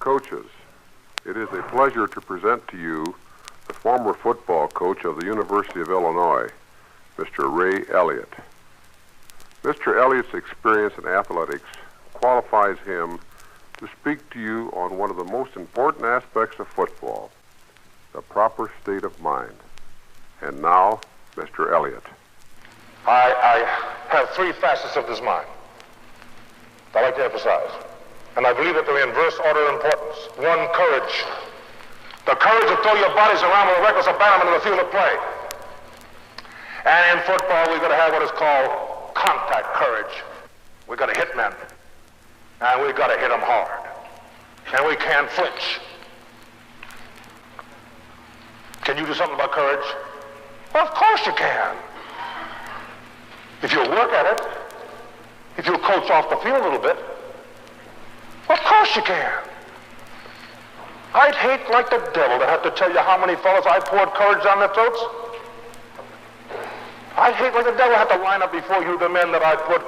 coaches, it is a pleasure to present to you the former football coach of the University of Illinois, Mr. Ray Eliot. Mr. Eliot's experience in athletics qualifies him to speak to you on one of the most important aspects of football, the proper state of mind. And now, Mr. Eliot. I have three facets of this mind I'd like to emphasize. And I believe that they're in inverse order of importance. One, courage. The courage to throw your bodies around with a reckless abandon in the field of play. And in football, we've got to have what is called contact courage. We've got to hit men. And we've got to hit them hard. And we can't flinch. Can you do something about courage? Well, of course you can. If you work at it, if you coach off the field a little bit, of course you can. I'd hate like the devil to have to tell you how many fellas I poured courage down their throats. I'd hate like the devil to have to line up before you the men that I put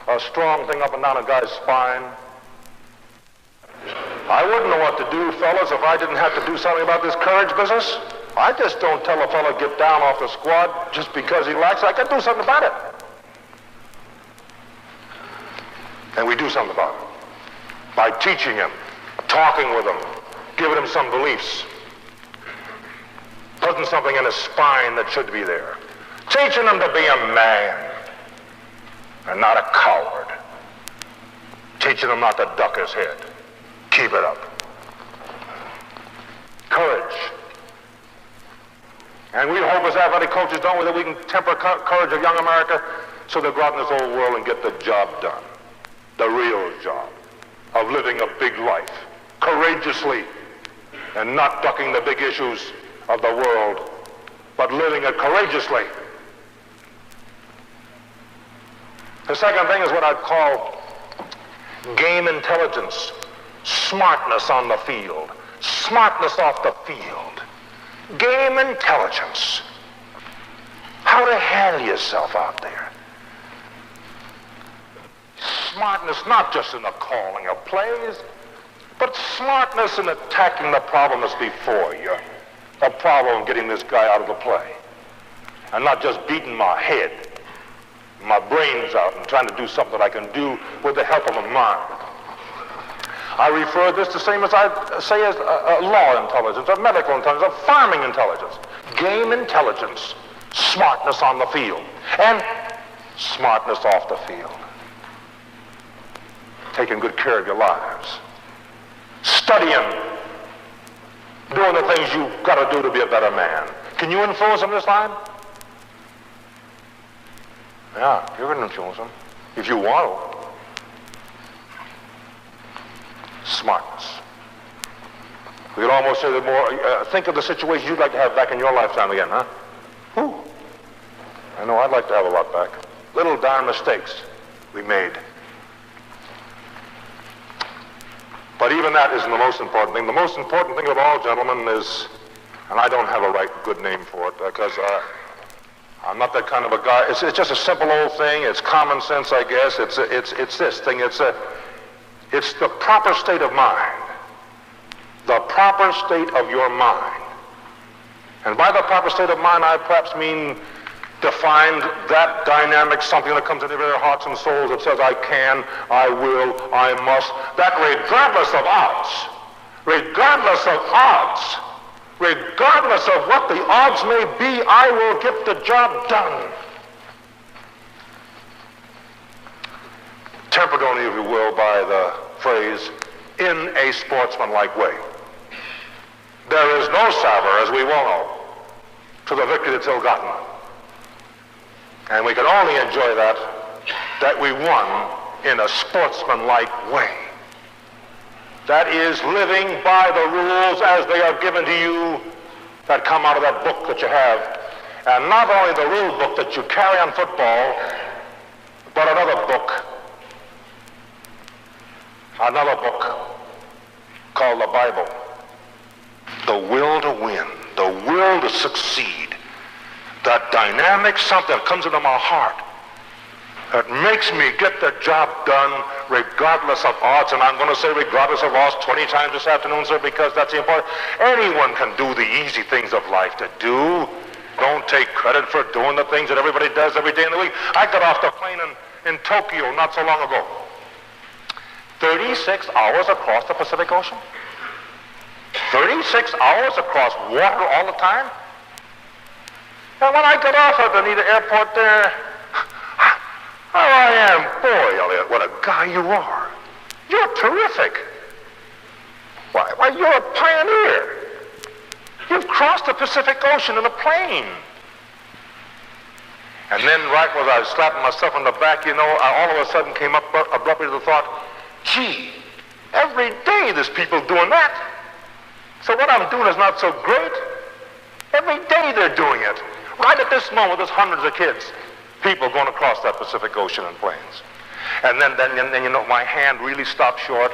a strong thing up and down a guy's spine. I wouldn't know what to do, fellas, if I didn't have to do something about this courage business. I just don't tell a fella to get down off the squad just because he likes it. I can do something about it. And we do something about it. By teaching him, talking with him, giving him some beliefs, putting something in his spine that should be there, teaching him to be a man and not a coward, teaching him not to duck his head. Keep it up. Courage. And we hope as athletic coaches, don't we, that we can temper courage of young America so they'll go out in this old world and get the job done. The real job of living a big life courageously and not ducking the big issues of the world, but living it courageously. The second thing is what I'd call game intelligence, smartness on the field, smartness off the field, game intelligence, how to handle yourself out there. Smartness not just in the calling of plays, but smartness in attacking the problem that's before you. The problem of getting this guy out of the play. And not just beating my head, my brains out and trying to do something I can do with the help of a mind. I refer this to the same as I say as law intelligence, or medical intelligence, or farming intelligence. Game intelligence, smartness on the field, and smartness off the field. Taking good care of your lives. Studying. Doing the things you've got to do to be a better man. Can you influence them this time? Yeah, you can influence them. If you want to. Smartness. We could almost say that more, think of the situation you'd like to have back in your lifetime again, huh? Whew. I know I'd like to have a lot back. Little darn mistakes we made. But even that isn't the most important thing. The most important thing of all, gentlemen, is, and I don't have a right good name for it because I'm not that kind of a guy. It's just a simple old thing. It's common sense, I guess. It's this thing. It's the proper state of mind. The proper state of your mind. And by the proper state of mind, I perhaps mean defined that dynamic something that comes into their hearts and souls that says, I can, I will, I must. That regardless of odds, regardless of odds, regardless of what the odds may be, I will get the job done. Tempered only, if you will, by the phrase, in a sportsmanlike way. There is no salver, as we well know, to the victory that's ill-gotten. And we can only enjoy that we won in a sportsmanlike way. That is living by the rules as they are given to you that come out of that book that you have. And not only the rule book that you carry on football, but another book called the Bible. The will to win, the will to succeed, that dynamic something that comes into my heart that makes me get the job done regardless of odds. And I'm going to say regardless of odds 20 times this afternoon, sir, because that's the important. Anyone can do the easy things of life to do. Don't take credit for doing the things that everybody does every day in the week. I got off the plane in Tokyo not so long ago. 36 hours across the Pacific Ocean. 36 hours across water all the time. And when I got off at the Haneda Airport there, oh, I am. Boy, Eliot, what a guy you are. You're terrific. Why, you're a pioneer. You've crossed the Pacific Ocean in a plane. And then right as I was slapping myself on the back, you know, I all of a sudden came up abruptly to the thought, gee, every day there's people doing that. So what I'm doing is not so great. Every day they're doing it. Right at this moment, there's hundreds of kids, people going across that Pacific Ocean in planes. And then you know, my hand really stopped short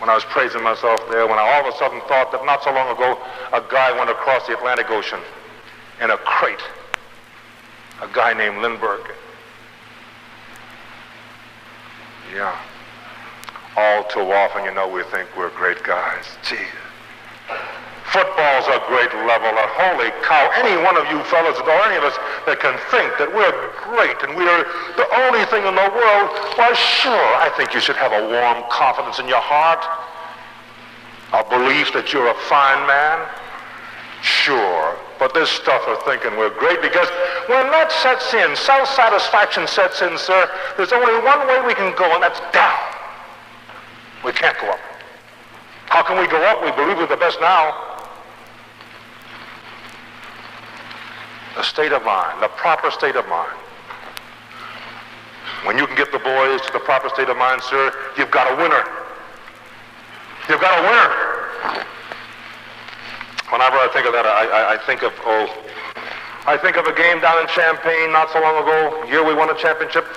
when I was praising myself there, when I all of a sudden thought that not so long ago, a guy went across the Atlantic Ocean in a crate. A guy named Lindbergh. Yeah. All too often, you know, we think we're great guys. Gee. Football's a great leveler. Holy cow. Any one of you fellas, or any of us that can think that we're great and we're the only thing in the world, why sure, I think you should have a warm confidence in your heart. A belief that you're a fine man. Sure. But this stuff of thinking we're great, because when that sets in, self-satisfaction sets in, sir, there's only one way we can go, and that's down. We can't go up. How can we go up? We believe we're the best now. The state of mind, the proper state of mind. When you can get the boys to the proper state of mind, sir, you've got a winner. You've got a winner. Whenever I think of that, I think of a game down in Champaign not so long ago, year we won a championship.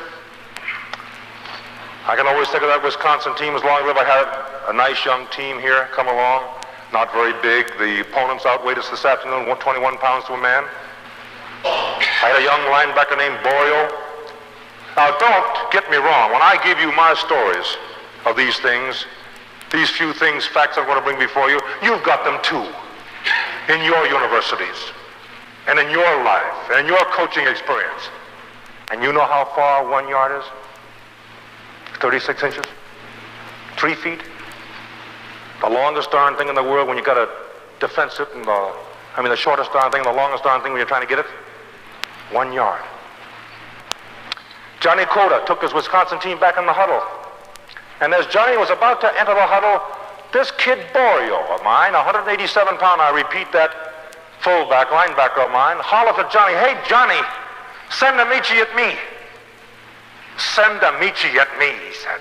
I can always think of that Wisconsin team as long as I had a nice young team here come along, not very big. The opponents outweighed us this afternoon, 21 pounds to a man. I had a young linebacker named Borio. Now, don't get me wrong. When I give you my stories of these things, these few things, facts I'm going to bring before you, you've got them too. In your universities, and in your life, and in your coaching experience. And you know how far 1 yard is? 36 inches? 3 feet? The longest darn thing in the world when you got to defense it, and the shortest darn thing, the longest darn thing when you're trying to get it? 1 yard. Johnny Cota took his Wisconsin team back in the huddle. And as Johnny was about to enter the huddle, this kid Borio of mine, 187 pound, I repeat that, fullback, linebacker of mine, hollered to Johnny, hey Johnny, send Amici at me. Send Amici at me, he said.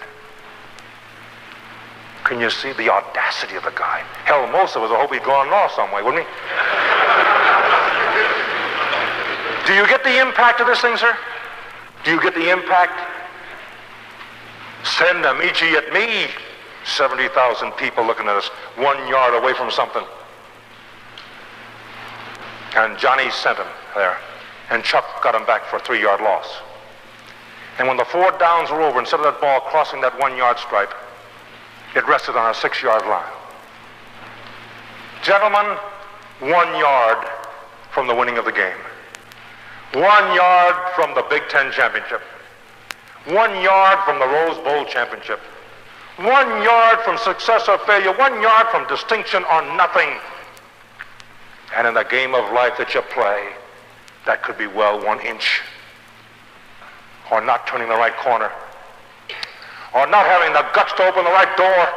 Can you see the audacity of the guy? Hell, most of us would hope he'd gone north some way, wouldn't he? Do you get the impact of this thing, sir? Do you get the impact? Send Amici at me. 70,000 people looking at us 1 yard away from something. And Johnny sent him there. And Chuck got him back for a 3 yard loss. And when the 4 downs were over, instead of that ball crossing that 1 yard stripe, it rested on a 6 yard line. Gentlemen, 1 yard from the winning of the game. 1 yard from the Big Ten championship. 1 yard from the Rose Bowl championship. 1 yard from success or failure. 1 yard from distinction or nothing. And in the game of life that you play, that could be well 1 inch. Or not turning the right corner. Or not having the guts to open the right door.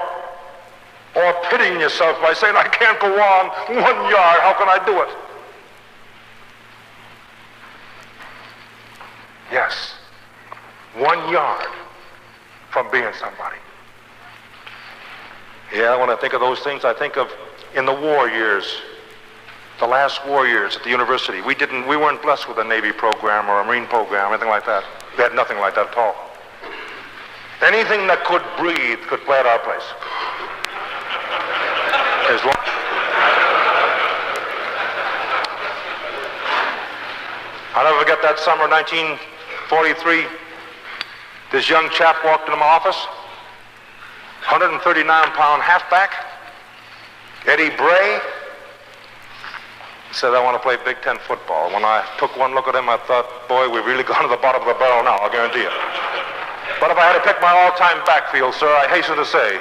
Or pitying yourself by saying, I can't go on. 1 yard, how can I do it? Yes. 1 yard from being somebody. Yeah, when I think of those things, I think of in the war years, the last war years at the university. We weren't blessed with a Navy program or a Marine program or anything like that. We had nothing like that at all. Anything that could breathe could play at our place. As long I'll never forget that summer 19 1943, this young chap walked into my office, 139-pound halfback, Eddie Bray, said, I want to play Big Ten football. When I took one look at him, I thought, boy, we've really gone to the bottom of the barrel now, I'll guarantee you. But if I had to pick my all-time backfield, sir, I hasten to say,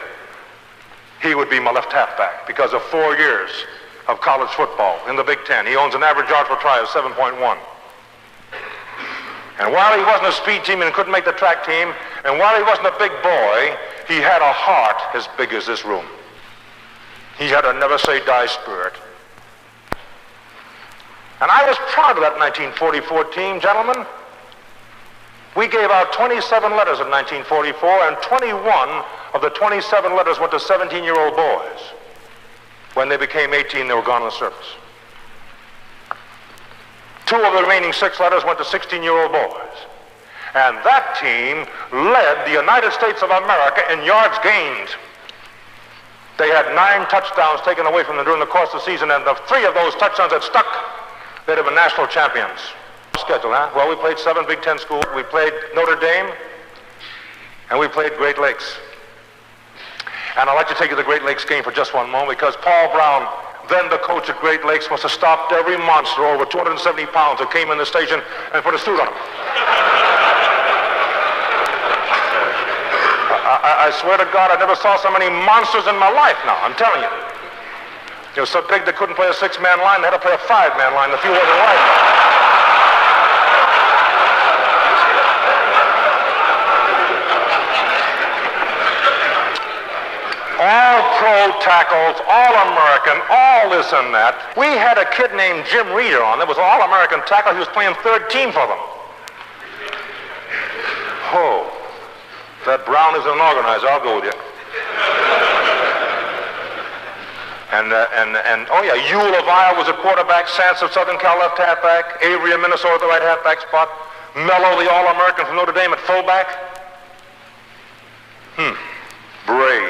he would be my left halfback because of 4 years of college football in the Big Ten. He owns an average yard per try of 7.1. And while he wasn't a speed team and couldn't make the track team, and while he wasn't a big boy, he had a heart as big as this room. He had a never-say-die spirit. And I was proud of that 1944 team, gentlemen. We gave out 27 letters in 1944, and 21 of the 27 letters went to 17-year-old boys. When they became 18, they were gone in the service. 2 of the remaining 6 letters went to 16-year-old boys. And that team led the United States of America in yards gained. They had 9 touchdowns taken away from them during the course of the season, and the 3 of those touchdowns that stuck, they'd have been national champions. Schedule, huh? Well, we played 7 Big Ten schools. We played Notre Dame, and we played Great Lakes. And I'd like to take you to the Great Lakes game for just one moment, because Paul Brown, then the coach at Great Lakes, must have stopped every monster over 270 pounds that came in the station and put a suit on him. I swear to God, I never saw so many monsters in my life now, I'm telling you. It was so big they couldn't play a 6-man line, they had to play a 5-man line. The field wasn't wide enough. All pro tackles, all American, all this and that. We had a kid named Jim Reeder on. That was all American tackle. He was playing 3rd team for them. Oh, that Brown is an organizer. I'll go with you. And oh yeah, Ewell of Iowa was a quarterback. Sance of Southern Cal left halfback. Avery of Minnesota at the right halfback spot. Mello, the All-American from Notre Dame at fullback. Bray,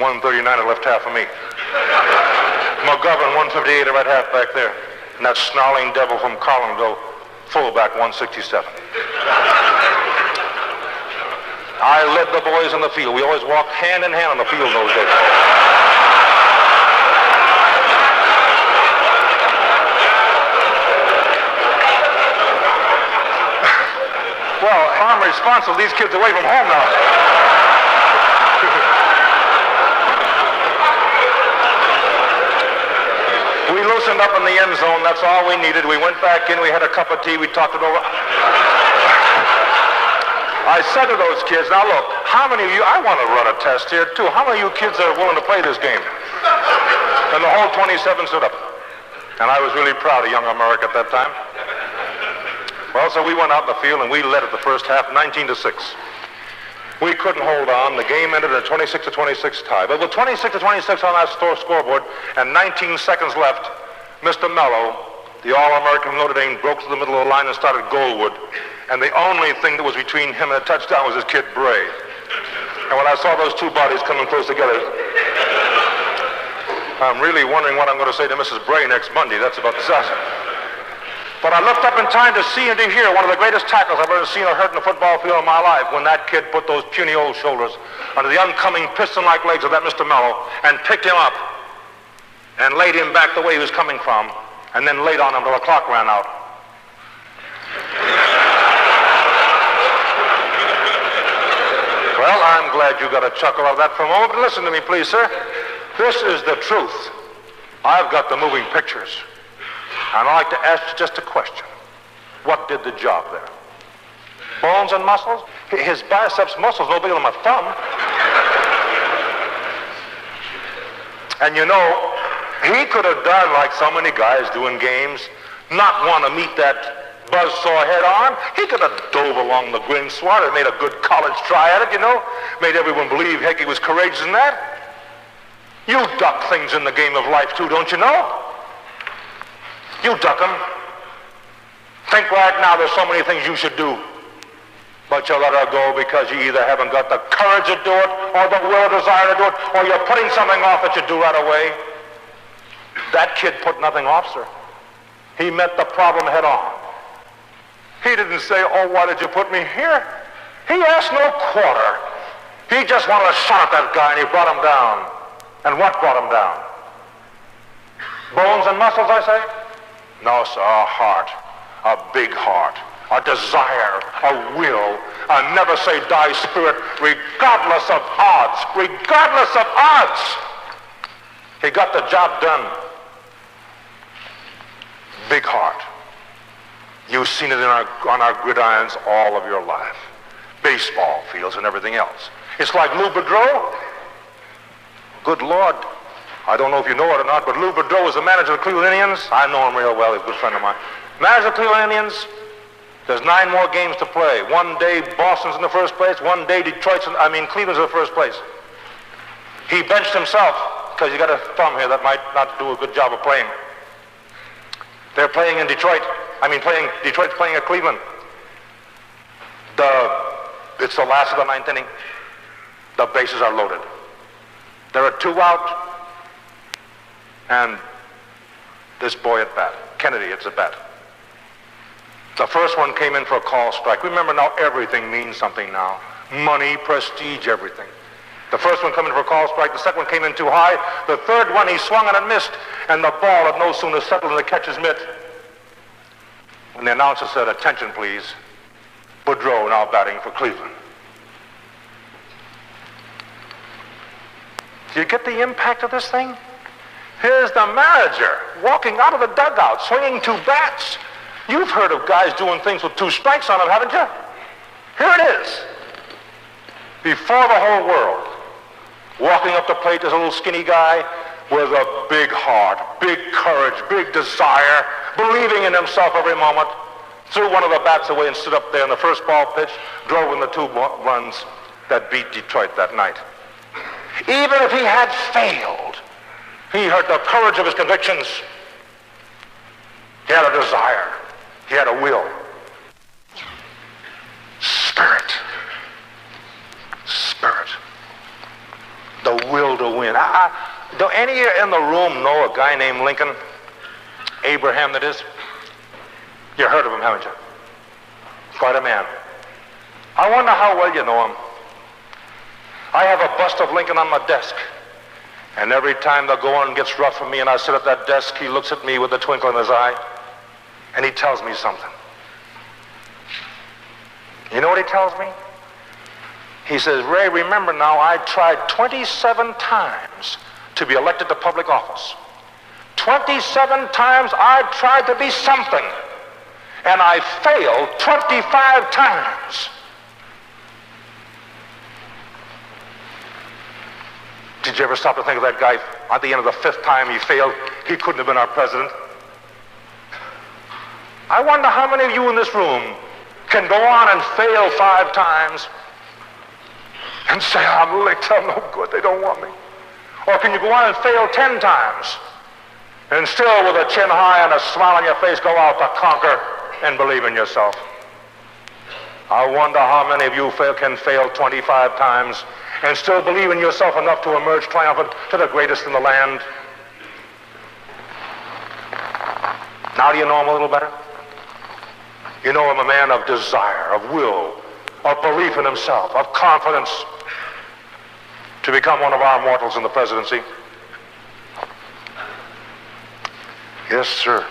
139 at left half for me. McGovern, 158 at right half back there. And that snarling devil from Collinsville, fullback, 167. I led the boys on the field. We always walked hand in hand on the field those days. Well, I'm responsible. These kids away from home now. We loosened up in the end zone. That's all we needed. We went back in. We had a cup of tea. We talked it over. I said to those kids, now look, how many of you, I want to run a test here too. How many of you kids are willing to play this game? And the whole 27 stood up. And I was really proud of young America at that time. Well, so we went out in the field and we led it the first half, 19-6. We couldn't hold on. The game ended in a 26-26 tie. But with 26-26 on that scoreboard and 19 seconds left, Mr. Mello, the All-American from Notre Dame, broke to the middle of the line and started goalward. And the only thing that was between him and a touchdown was his kid Bray. And when I saw those two bodies coming close together, I'm really wondering what I'm going to say to Mrs. Bray next Monday. That's about disaster. But I looked up in time to see and to hear one of the greatest tackles I've ever seen or heard in the football field in my life, when that kid put those puny old shoulders under the oncoming piston-like legs of that Mr. Mello and picked him up and laid him back the way he was coming from, and then laid on him till the clock ran out. Well, I'm glad you got a chuckle out of that for a moment, but listen to me, please, sir. This is the truth. I've got the moving pictures. And I'd like to ask you just a question. What did the job there? Bones and muscles? His biceps muscles no bigger than my thumb. And you know, he could have done like so many guys do in games, not want to meet that buzzsaw head on. He could have dove along the green swat and made a good college try at it, you know. Made everyone believe, heck, he was courageous in that. You duck things in the game of life too, don't you know? You duck them. Think right now there's so many things you should do, but you let her go because you either haven't got the courage to do it, or the will or desire to do it, or you're putting something off that you do right away. That kid put nothing off, sir. He met the problem head on. He didn't say, oh, why did you put me here? He asked no quarter. He just wanted a shot at that guy, and he brought him down. And what brought him down? Bones and muscles, I say? No, sir, a heart. A big heart. A desire. A will. A never-say-die spirit, regardless of odds. Regardless of odds. He got the job done. Big heart. You've seen it on our gridirons all of your life. Baseball fields and everything else. It's like Lou Boudreau. Good Lord. I don't know if you know it or not, but Lou Boudreau is the manager of the Cleveland Indians. I know him real well. He's a good friend of mine. Manager of the Cleveland Indians. There's 9 more games to play. One day Boston's in the first place. One day Cleveland's in the first place. He benched himself because you got a thumb here that might not do a good job of playing. They're playing in Detroit. Detroit's playing at Cleveland. It's the last of the 9th inning. The bases are loaded. There are 2 out, and this boy at bat, Kennedy, it's a bat. The first one came in for a call strike. Remember now, everything means something now. Money, prestige, everything. The first one came in for a call strike. The second one came in too high. The third one, he swung and it missed, and the ball had no sooner settled in the catcher's mitt. When the announcer said, attention please, Boudreau now batting for Cleveland. Do you get the impact of this thing? Here's the manager walking out of the dugout, swinging 2 bats. You've heard of guys doing things with 2 strikes on them, haven't you? Here it is. Before the whole world. Walking up the plate is a little skinny guy with a big heart, big courage, big desire, believing in himself every moment. Threw one of the bats away and stood up there in the first ball pitch, drove in the 2 runs that beat Detroit that night. Even if he had failed, he had the courage of his convictions. He had a desire. He had a will. Spirit. Spirit. The will to win. Do any of you in the room know a guy named Lincoln? Abraham, that is? You heard of him, haven't you? Quite a man. I wonder how well you know him. I have a bust of Lincoln on my desk. And every time the going gets rough for me and I sit at that desk, he looks at me with a twinkle in his eye. And he tells me something. You know what he tells me? He says, Ray, remember now, I tried 27 times to be elected to public office. 27 times I tried to be something. And I failed 25 times. Did you ever stop to think of that guy at the end of the 5th time he failed? He couldn't have been our president. I wonder how many of you in this room can go on and fail 5 times and say, I'm licked, I'm no good, they don't want me. Or can you go on and fail 10 times and still with a chin high and a smile on your face go out to conquer and believe in yourself? I wonder how many of you can fail 25 times and still believe in yourself enough to emerge triumphant to the greatest in the land. Now do you know him a little better? You know him a man of desire, of will, of belief in himself, of confidence to become one of our mortals in the presidency. Yes, sir.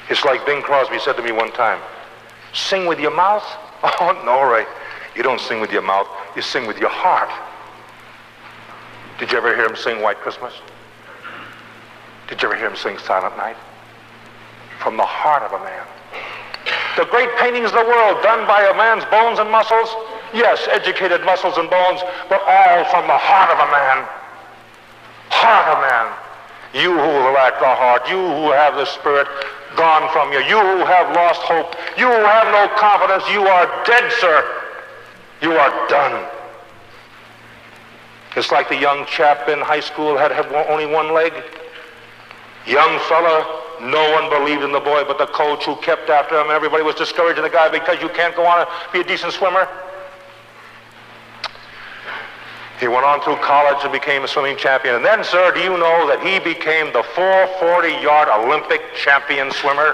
It's like Bing Crosby said to me one time, sing with your mouth? Oh, no, Ray. You don't sing with your mouth, you sing with your heart. Did you ever hear him sing White Christmas? Did you ever hear him sing Silent Night? From the heart of a man. The great paintings of the world done by a man's bones and muscles, yes, educated muscles and bones, but all from the heart of a man. Heart of man. You who lack the heart, you who have the spirit gone from you, you who have lost hope, you who have no confidence, you are dead, sir. You are done. It's like the young chap in high school had only one leg. Young fella, no one believed in the boy but the coach who kept after him. Everybody was discouraging the guy because you can't go on and be a decent swimmer. He went on through college and became a swimming champion. And then, sir, do you know that he became the 440-yard Olympic champion swimmer?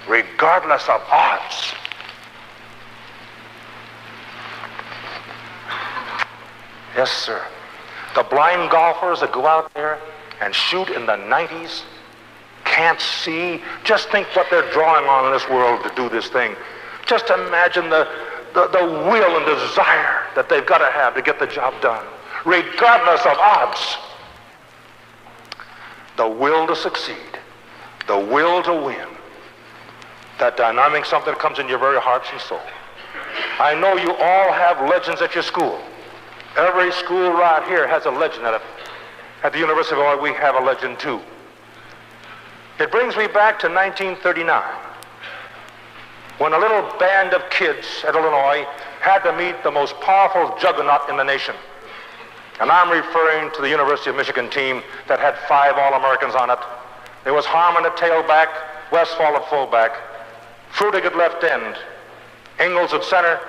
regardless of odds. Yes, sir. The blind golfers that go out there and shoot in the 90s can't see. Just think what they're drawing on in this world to do this thing. Just imagine the will and desire that they've got to have to get the job done, regardless of odds. The will to succeed, the will to win, that dynamic something that comes in your very hearts and soul. I know you all have legends at your school. Every school right here has a legend at it. At the University of Illinois, we have a legend too. It brings me back to 1939, when a little band of kids at Illinois had to meet the most powerful juggernaut in the nation. And I'm referring to the University of Michigan team that had 5 All-Americans on it. There was Harmon at tailback, Westfall at fullback, Frutig at left end, Ingalls at center,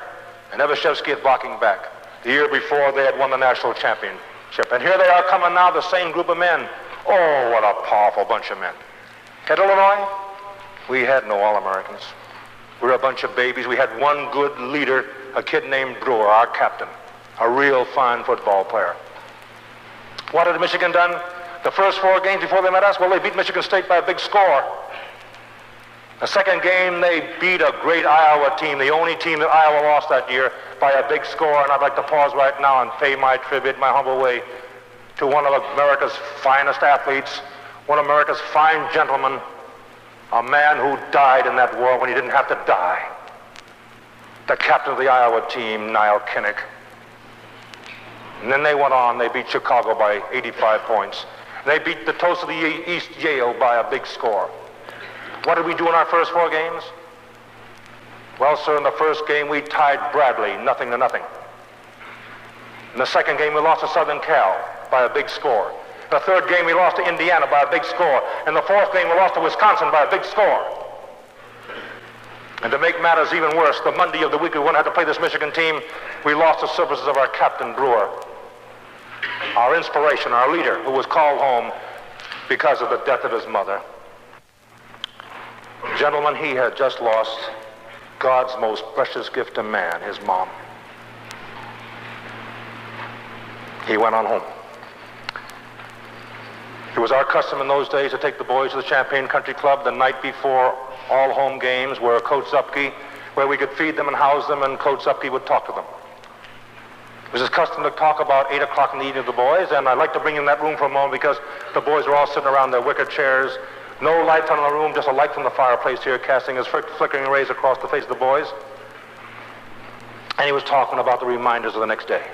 and Evashevsky at blocking back. The year before, they had won the national championship. And here they are coming now, the same group of men. Oh, what a powerful bunch of men. At Illinois, we had no All-Americans. We were a bunch of babies. We had one good leader, a kid named Brewer, our captain, a real fine football player. What had Michigan done the first 4 games before they met us? Well, they beat Michigan State by a big score. The second game, they beat a great Iowa team, the only team that Iowa lost that year, by a big score. And I'd like to pause right now and pay my tribute, my humble way, to one of America's finest athletes, one of America's fine gentlemen, a man who died in that war when he didn't have to die. The captain of the Iowa team, Niall Kinnick. And then they went on, they beat Chicago by 85 points. They beat the toast of the East, Yale, by a big score. What did we do in our first 4 games? Well, sir, in the first game, we tied Bradley 0-0. In the second game, we lost to Southern Cal by a big score. In the third game, we lost to Indiana by a big score. In the fourth game, we lost to Wisconsin by a big score. And to make matters even worse, the Monday of the week we wouldn't have to play this Michigan team, we lost the services of our captain, Brewer, our inspiration, our leader, who was called home because of the death of his mother. Gentlemen, he had just lost God's most precious gift to man, his mom. He went on home. It was our custom in those days to take the boys to the Champaign Country Club the night before all home games, where Coach Zupke, where we could feed them and house them, and Coach Zupke would talk to them. It was his custom to talk about 8 o'clock in the evening to the boys, and I'd like to bring in that room for a moment because the boys were all sitting around their wicker chairs. No lights on in the room, just a light from the fireplace here casting his flickering rays across the face of the boys. And he was talking about the reminders of the next day.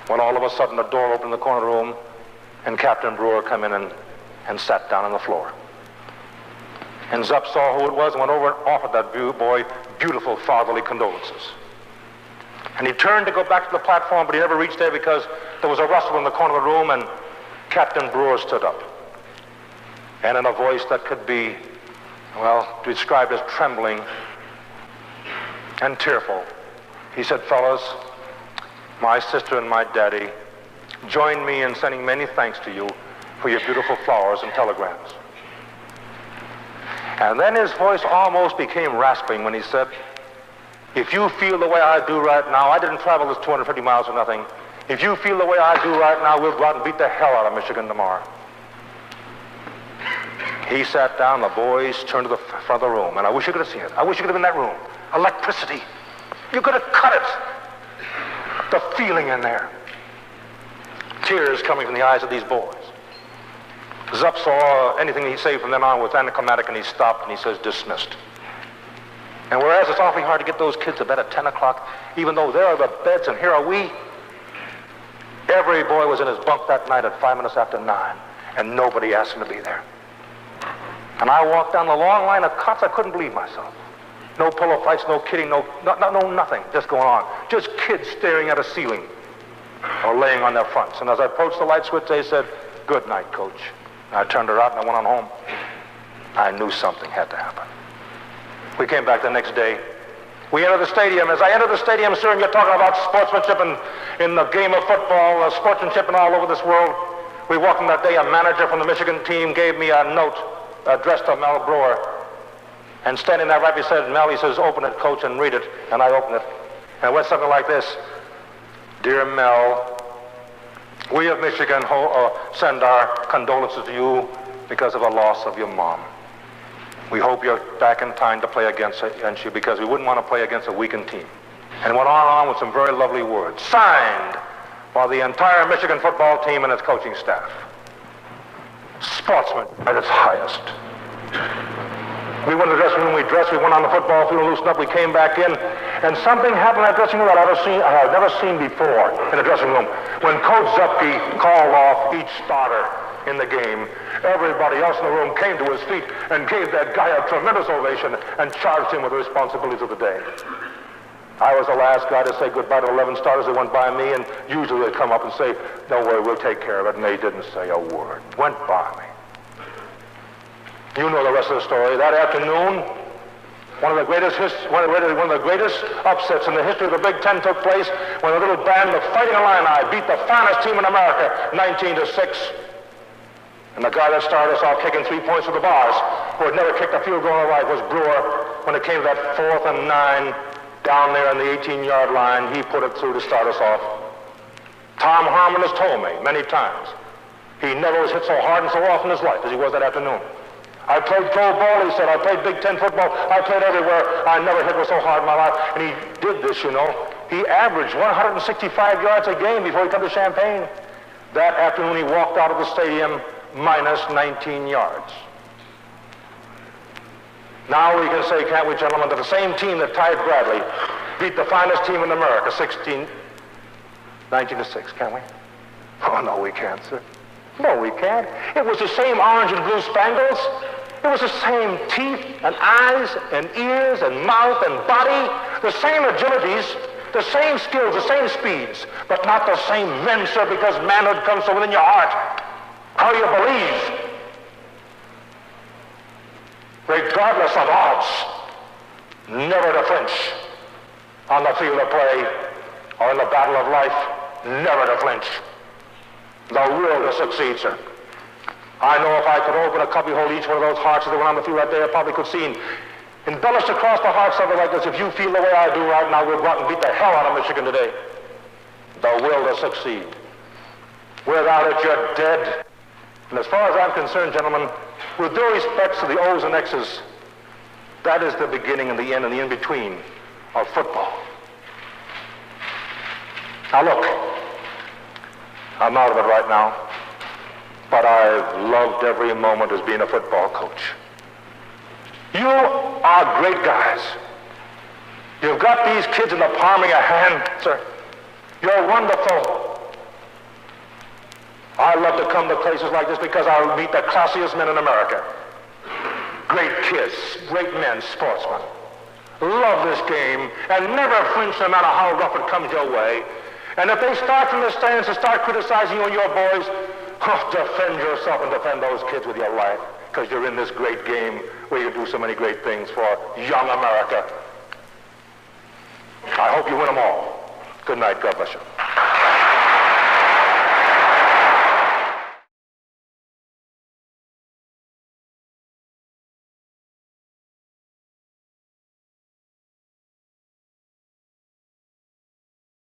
When all of a sudden the door opened in the corner of the room and Captain Brewer came in and sat down on the floor. And Zup saw who it was and went over and offered that boy beautiful fatherly condolences. And he turned to go back to the platform, but he never reached there because there was a rustle in the corner of the room and Captain Brewer stood up. And in a voice that could be, well, described as trembling and tearful, he said, "Fellas, my sister and my daddy join me in sending many thanks to you for your beautiful flowers and telegrams." And then his voice almost became rasping when he said, "If you feel the way I do right now, I didn't travel this 250 miles for nothing. If you feel the way I do right now, we'll go out and beat the hell out of Michigan tomorrow." He sat down, the boys turned to the front of the room, and I wish you could have seen it. I wish you could have been in that room. Electricity. You could have cut it. The feeling in there. Tears coming from the eyes of these boys. Zup saw anything he said from then on was anticlimactic, and he stopped and he says, "Dismissed." And whereas it's awfully hard to get those kids to bed at 10 o'clock, even though there are the beds and here are we, every boy was in his bunk that night at 5 minutes after 9, and nobody asked him to be there. And I walked down the long line of cots, I couldn't believe myself. No pillow fights, no kidding, no nothing just going on. Just kids staring at a ceiling or laying on their fronts. And as I approached the light switch, they said, "Good night, Coach." And I turned her out and I went on home. I knew something had to happen. We came back the next day. We entered the stadium. As I entered the stadium, sir, and you're talking about sportsmanship and in the game of football, sportsmanship and all over this world, we walked in that day, a manager from the Michigan team gave me a note addressed to Mel Brewer. And standing there right beside Mel, he says, "Open it, Coach, and read it." And I opened it. And it went something like this. "Dear Mel, we of Michigan send our condolences to you because of the loss of your mom. We hope you're back in time to play against you because we wouldn't want to play against a weakened team." And went on with some very lovely words. Signed by the entire Michigan football team and its coaching staff. Sportsman at its highest. We went to the dressing room, we dressed, we went on the football field, loosened up, we came back in, and something happened in that dressing room that I've never seen before in the dressing room. When Coach Zupke called off each starter in the game, everybody else in the room came to his feet and gave that guy a tremendous ovation and charged him with the responsibilities of the day. I was the last guy to say goodbye to 11 starters that went by me, and usually they'd come up and say, "Don't worry, we'll take care of it," and they didn't say a word. Went by me. You know the rest of the story. That afternoon, one of the greatest upsets in the history of the Big Ten took place when the little band of Fighting Illini beat the finest team in America, 19-6. And the guy that started us off kicking 3 points for the bars, who had never kicked a field goal in his life, was Brewer. When it came to that 4th and 9 down there on the 18-yard line, he put it through to start us off. Tom Harmon has told me many times he never was hit so hard and so often in his life as he was that afternoon. I played pro ball, he said. I played Big Ten football. I played everywhere. I never hit so hard in my life. And he did this, you know. He averaged 165 yards a game before he came to Champaign. That afternoon, he walked out of the stadium minus 19 yards. Now we can say, can't we, gentlemen, that the same team that tied Bradley beat the finest team in America, 19-6, can't we? Oh, no, we can't, sir. No, we can't. It was the same orange and blue spangles. It was the same teeth and eyes and ears and mouth and body, the same agilities, the same skills, the same speeds, but not the same men, sir, because manhood comes from within your heart. How you believe. Regardless of odds, never to flinch on the field of play or in the battle of life, never to flinch. The will to succeed, sir. I know if I could open a cubbyhole each one of those hearts that went on the field that day, I probably could see embellished across the heart something like this. If you feel the way I do right now, we'll go out and beat the hell out of Michigan today. The will to succeed. Without it, you're dead. And as far as I'm concerned, gentlemen, with due respects to the O's and X's, that is the beginning and the end and the in-between of football. Now look, I'm out of it right now, but I've loved every moment as being a football coach. You are great guys. You've got these kids in the palm of your hand, sir. You're wonderful. I love to come to places like this because I'll meet the classiest men in America. Great kids, great men, sportsmen. Love this game and never flinch no matter how rough it comes your way. And if they start from the stands and start criticizing you and your boys, defend yourself and defend those kids with your life, because you're in this great game where you do so many great things for young America. I hope you win them all. Good night. God bless you.